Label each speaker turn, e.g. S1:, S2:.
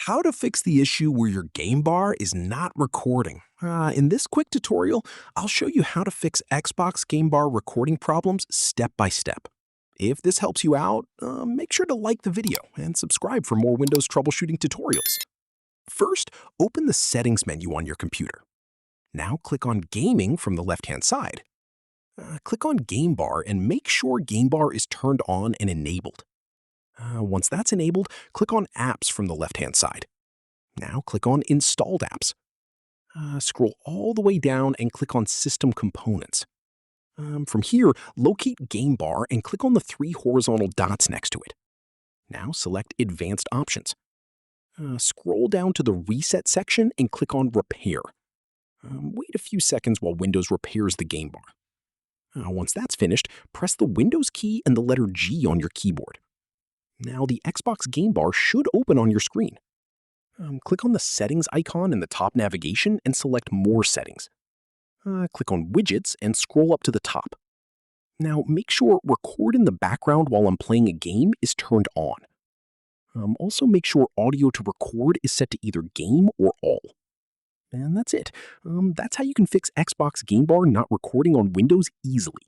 S1: How to fix the issue where your game bar is not recording. In this quick tutorial, I'll show you how to fix Xbox Game Bar recording problems step by step. If this helps you out, make sure to like the video and subscribe for more Windows troubleshooting tutorials. First, open the Settings menu on your computer. Now click on Gaming from the left-hand side. Click on Game Bar and make sure Game Bar is turned on and enabled. Once that's enabled, click on Apps from the left-hand side. Now click on Installed Apps. Scroll all the way down and click on System Components. From here, locate Game Bar and click on the three horizontal dots next to it. Now select Advanced Options. Scroll down to the Reset section and click on Repair. Wait a few seconds while Windows repairs the Game Bar. Once that's finished, press the Windows key and the letter G on your keyboard. Now the Xbox Game Bar should open on your screen. Click on the Settings icon in the top navigation and select More Settings. Click on Widgets and scroll up to the top. Now make sure Record in the background while I'm playing a game is turned on. Also make sure Audio to Record is set to either Game or All. And that's it. That's how you can fix Xbox Game Bar not recording on Windows easily.